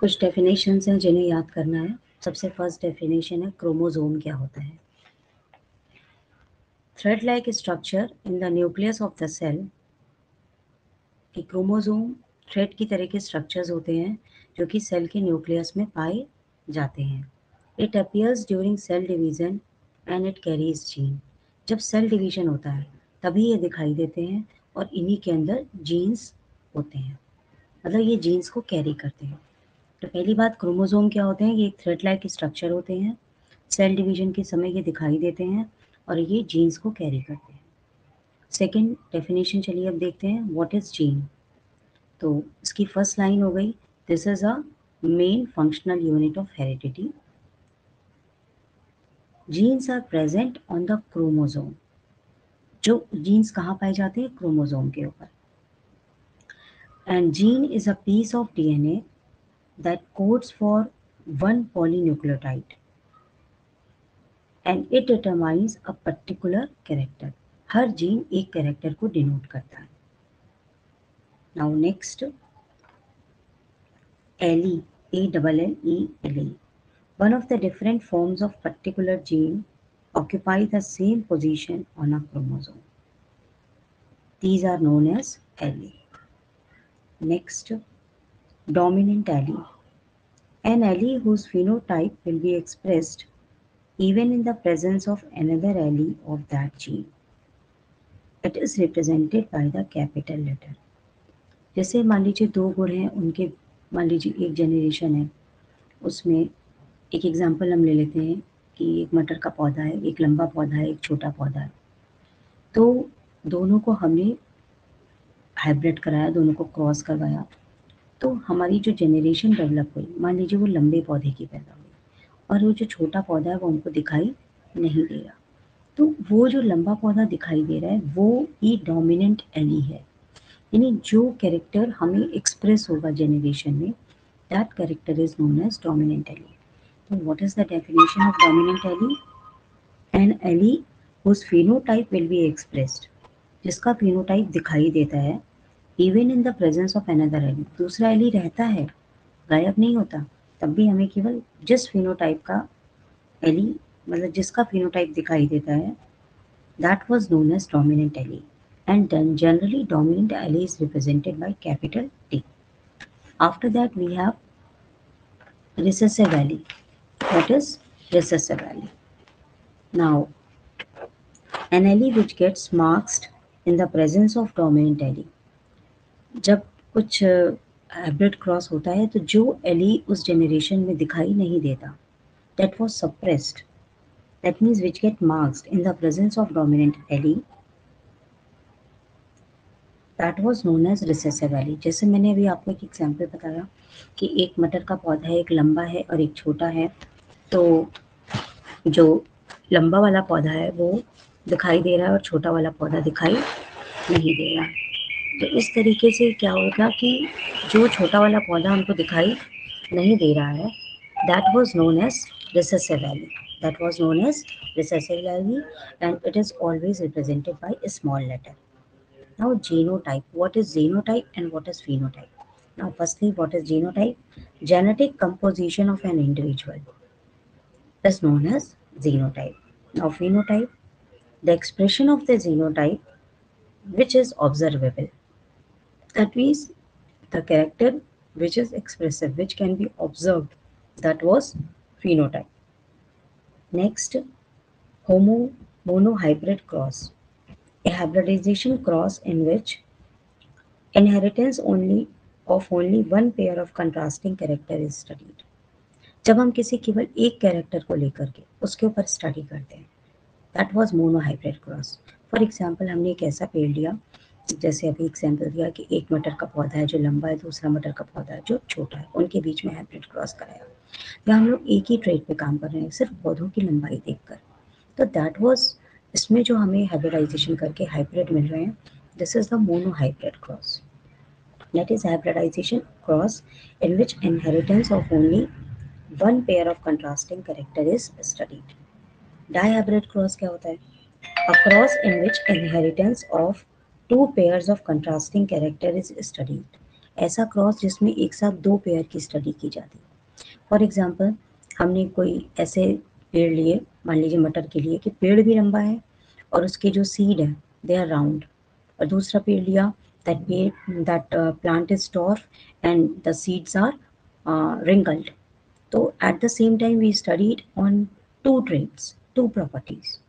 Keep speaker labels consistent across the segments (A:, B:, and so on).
A: कुछ डेफिनेशंस हैं जिन्हें याद करना है। सबसे फर्स्ट डेफिनेशन है क्रोमोसोम क्या होता है। Thread like structure in the nucleus of the cell. कि क्रोमोसोम थ्रेड की तरह के स्ट्रक्चर्स होते हैं जो कि सेल के न्यूक्लियस में पाए जाते हैं। It appears during cell division and it carries gene. जब सेल डिवीजन होता है तभी ये दिखाई देते हैं और इन्हीं के अंदर जीन्स होते हैं, मतलब ये जीन्स को कैरी करते हैं। तो पहली बात, क्रोमोसोम क्या होते हैं? ये एक थ्रेड लाइक स्ट्रक्चर होते हैं, सेल डिवीजन के समय ये दिखाई देते हैं और ये जीन्स को कैरी करते हैं। सेकेंड डेफिनेशन चलिए अब देखते हैं, व्हाट इज जीन। तो इसकी फर्स्ट लाइन हो गई, this is a main functional unit of heredity. Genes are present on the chromosome. जो जीन्स कहाँ पाए जाते हैं? क्रोमोसोम के ऊपर। And gene is a piece of DNA that codes for one polynucleotide and it determines a particular character. हर gene एक character को डिनोट करता है। Now next, allele, ALLELE. One of the different forms of particular gene occupy the same position on a chromosome. These are known as allele. Next, dominant allele. An allele whose phenotype will be expressed even in the presence of another allele of that gene. It is represented by the capital letter. जैसे मान लीजिए दो गुण हैं, उनके मान लीजिए एक जनरेशन है, उसमें एक एग्जांपल हम ले लेते हैं कि एक मटर का पौधा है, एक लंबा पौधा है, एक छोटा पौधा है। तो दोनों को हमने हाइब्रिड कराया, दोनों को क्रॉस करवाया, तो हमारी जो जनरेशन डेवलप हुई, मान लीजिए वो लंबे पौधे की पैदा हुई और वो जो छोटा पौधा है वो हमको दिखाई नहीं दे रहा। तो वो जो लंबा पौधा दिखाई दे रहा है वो ही डोमिनेंट एली है, यानी जो कैरेक्टर हमें एक्सप्रेस होगा जनरेशन में, that character is known as dominant allele. तो what is the definition of dominant allele? An allele whose phenotype will be expressed, जिसका phenotype दिखाई देता है, even in the presence of another allele, दूसरा Eli रहता है, गायब नहीं होता, तब भी हमें केवल जिस phenotype का एली, मतलब जिसका phenotype दिखाई देता है, that was known as dominant allele. And then generally dominant allele is represented by capital T. After that we have recessive allele. What is recessive allele? Now, an allele which gets marked in the presence of dominant allele. जब कुछ hybrid cross होता है तो जो Eli उस generation में दिखाई नहीं देता, that was suppressed, that means which get marked in the presence of dominant allele, that was known as recessive allele. जैसे मैंने अभी आपको एक एग्जांपल बताया कि एक मटर का पौधा है, एक लंबा है और एक छोटा है, तो जो लंबा वाला पौधा है वो दिखाई दे रहा है और छोटा वाला पौधा दिखाई नहीं दे रहा। तो इस तरीके से क्या होगा कि जो छोटा वाला पौधा हमको दिखाई नहीं दे रहा है, that was known as recessive allele. That was known as recessive allele and it is always represented by a small letter. Now genotype. What is genotype and what is phenotype? Now firstly, what is genotype? Genetic composition of an individual is known as genotype. Now phenotype. The expression of the genotype which is observable. That means the character which is expressive, which can be observed, that was phenotype. Next, homo monohybrid cross, a hybridization cross in which inheritance only of only one pair of contrasting character is studied. जब हम किसी केवल एक character को लेकर के उसके ऊपर स्टडी करते हैं, that was monohybrid cross. For example, हमने एक ऐसा पेड़ लिया, जैसे अभी एग्जाम्पल दिया कि एक मटर का पौधा है जो लंबा है, दूसरा मटर का पौधा है जो छोटा है, उनके बीच में हाइब्रिड क्रॉस कराया, या हम लोग एक ही ट्रेड पे काम कर रहे हैं सिर्फ पौधों की लंबाई देखकर, तो दैट वाज, इसमें जो हमें हाइब्रिडाइजेशन करके हाइब्रिड मिल रहे हैं, this is the monohybrid cross. That is hybridization cross in which inheritance of only one pair of contrasting character is studied. Dihybrid cross क्या होता है? A cross in which inheritance of two pairs of contrasting character is studied. ऐसा cross जिसमें एक साथ दो pair की study की जाती है। फॉर एग्जाम्पल, हमने कोई ऐसे पेड़ लिए, मान लीजिए मटर के लिए, कि पेड़ भी लंबा है और उसके जो सीड है दे आर राउंड, और दूसरा पेड़ लिया that plant is dwarf and the seeds are wrinkled. So at the same time we studied on two traits, two properties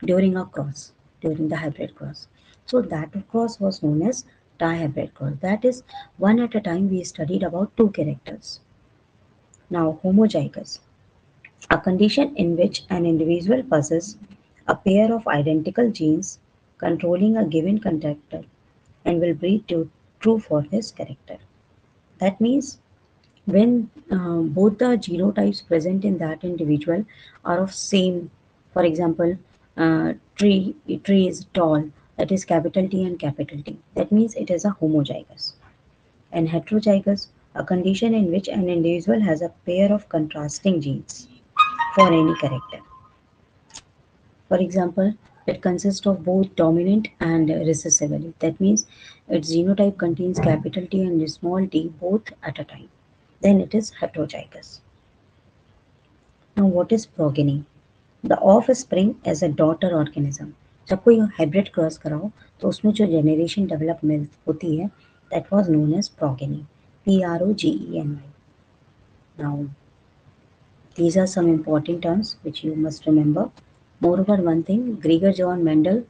A: during a cross, during the hybrid cross. So that cross was known as dihybrid cross. That is, one at a time we studied about two characters. Now homozygous, a condition in which an individual possesses a pair of identical genes controlling a given character and will breed true for his character. That means when both the genotypes present in that individual are of same, for example, tree is tall, that is capital T and capital T, that means it is a homozygous. And heterozygous, a condition in which an individual has a pair of contrasting genes for any character. For example, it consists of both dominant and recessive allele. That means its genotype contains capital T and small t both at a time. Then it is heterozygous. Now, what is progeny? The offspring as a daughter organism. जब कोई hybrid cross कराओ तो उसमें जो generation development होती है that was known as progeny. Progeny. Now, these are some important terms which you must remember. Moreover, one thing, Gregor Johann Mendel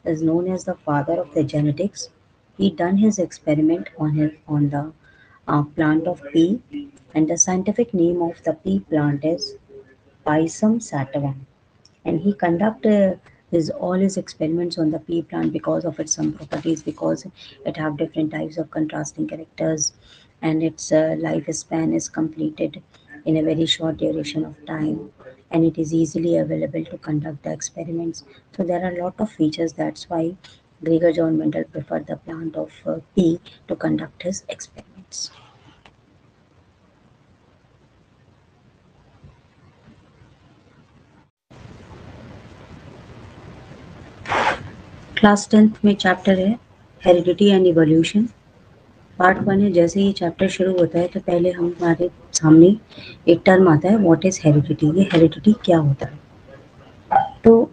A: is known as the father of the genetics. He done his experiment on the plant of pea, and the scientific name of the pea plant is Pisum sativum. And he conduct his all his experiments on the pea plant because of its some properties, because it have different types of contrasting characters, and its lifespan is completed in a very short duration of time, and it is easily available to conduct the experiments. So there are a lot of features. That's why Gregor John Mendel preferred the plant of pea to conduct his experiments. Class 10th में chapter है heredity and evolution. Part 1 है। जैसे ही chapter शुरू होता है तो पहले हमारे सामने एक टर्म आता है, व्हाट इज हेरिडिटी। ये हेरिडिटी क्या होता है? तो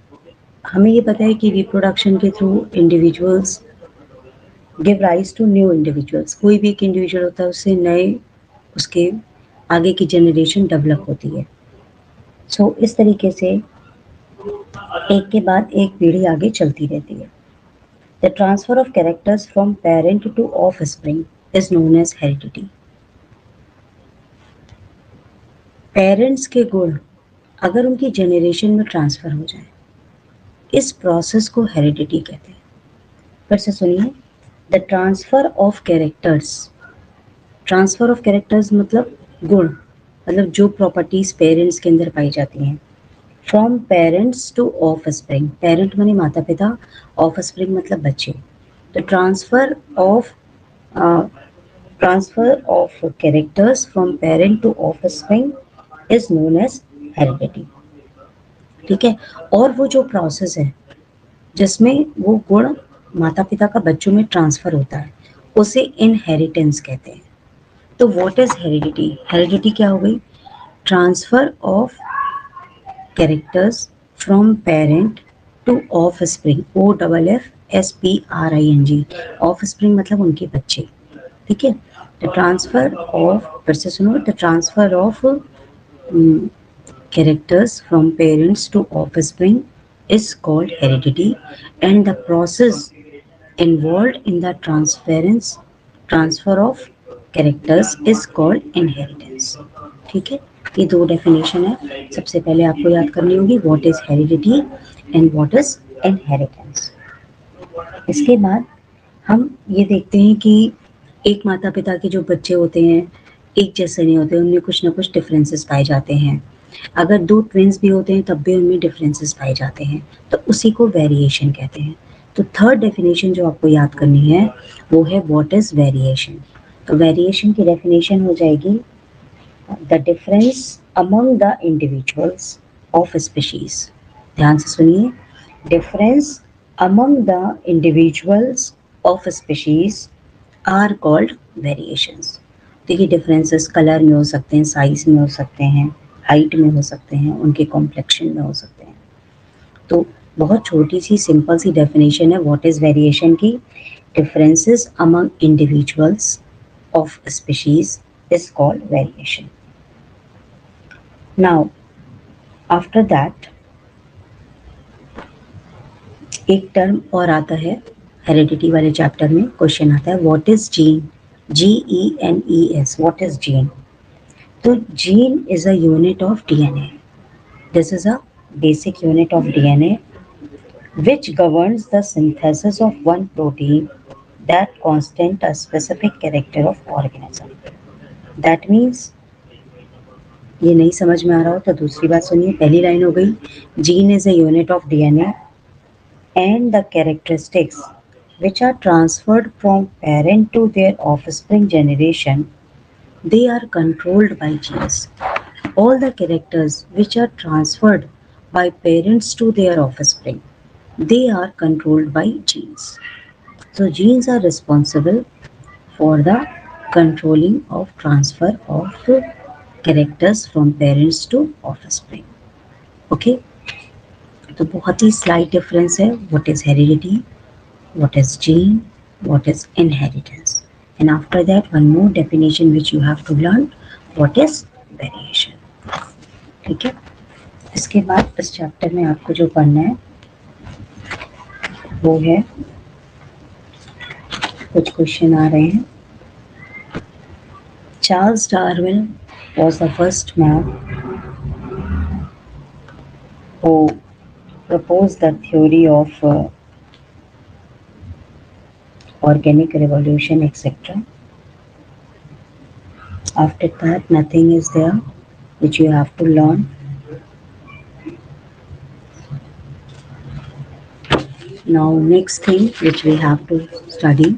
A: हमें ये पता है कि रिप्रोडक्शन के through individuals give rise to new individuals. कोई भी एक इंडिविजुअल होता है, उससे नए उसके आगे की जनरेशन डेवलप होती है। सो इस तरीके से एक के बाद एक पीढ़ी आगे चलती रहती है। The transfer of characters from parent to offspring is known as heredity. Parents के गुण अगर उनकी जनरेशन में ट्रांसफर हो जाए, इस प्रोसेस को हेरिडिटी कहते हैं। फिर से सुनिए, the transfer of characters. Transfer of characters मतलब गुण, मतलब जो प्रॉपर्टीज पेरेंट्स के अंदर पाई जाती हैं। From parents to offspring, parent माने माता पिता, ऑफस्प्रिंग मतलब बच्चे। तो transfer of characters from parent to offspring is known as heredity. ठीक है। और वो जो प्रोसेस है जिसमें वो गुण माता पिता का बच्चों में ट्रांसफर होता है, उसे इनहेरिटेंस कहते हैं। तो व्हाट इज हेरिडिटी? हेरिडिटी क्या हो गई? Transfer of characters from parent to offspring, OFFSPRING। Offspring मतलब उनके बच्चे। ठीक है। द ट्रांसफर ऑफ, फिर से सुनो, the transfer of characters from parents to offspring is called heredity, and the process involved in the transfer of characters is called inheritance। ठीक है। ये दो डेफिनेशन है। सबसे पहले आपको याद करनी होगी what is heredity and what is inheritance. इसके बाद हम ये देखते हैं कि एक माता पिता के जो बच्चे होते हैं एक जैसे नहीं होते, उनमें कुछ ना कुछ डिफरेंसेस पाए जाते हैं। अगर दो ट्विंस भी होते हैं तब भी उनमें डिफरेंसेस पाए जाते हैं, तो उसी को वेरिएशन कहते हैं। तो थर्ड डेफिनेशन जो आपको याद करनी है वो है व्हाट इज वेरिएशन। तो वेरिएशन की डेफिनेशन हो जाएगी the difference among the individuals of species. ध्यान से सुनिए, difference among the individuals of species are called variations. देखिए डिफरेंसेस कलर में हो सकते हैं, साइज में हो सकते हैं, हाइट में हो सकते हैं, उनके कॉम्प्लेक्शन में हो सकते हैं। तो बहुत छोटी सी सिंपल सी डेफिनेशन है व्हाट इज वेरिएशन की। Differences among individuals of species is called variation. Now after that एक टर्म और आता है हेरिडिटी वाले चैप्टर में, क्वेश्चन आता है what is gene, GENES, what is gene. तो gene is a unit of DNA. This is a basic unit of DNA which governs the synthesis of one protein that constant a specific character of organism. That means ये नहीं समझ में आ रहा हो तो दूसरी बात सुनिए। पहली लाइन हो गई, gene is a unit of DNA and the characteristics which are transferred from parent to their offspring generation, they are controlled by genes. All the characters which are transferred by parents to their offspring, they are controlled by genes. So genes are responsible for the controlling of transfer of characters from parents to offspring. Okay, तो बहुत ही slight difference है what is heredity, what is gene, what is inheritance, and after that one more definition which you have to learn, what is variation. ठीक है, इसके बाद इस chapter में आपको जो पढ़ना है वो है, कुछ क्वेश्चन आ रहे हैं। Charles Darwin was the first man who proposed the theory of organic revolution, etc. After that, nothing is there which you have to learn. Now, next thing which we have to study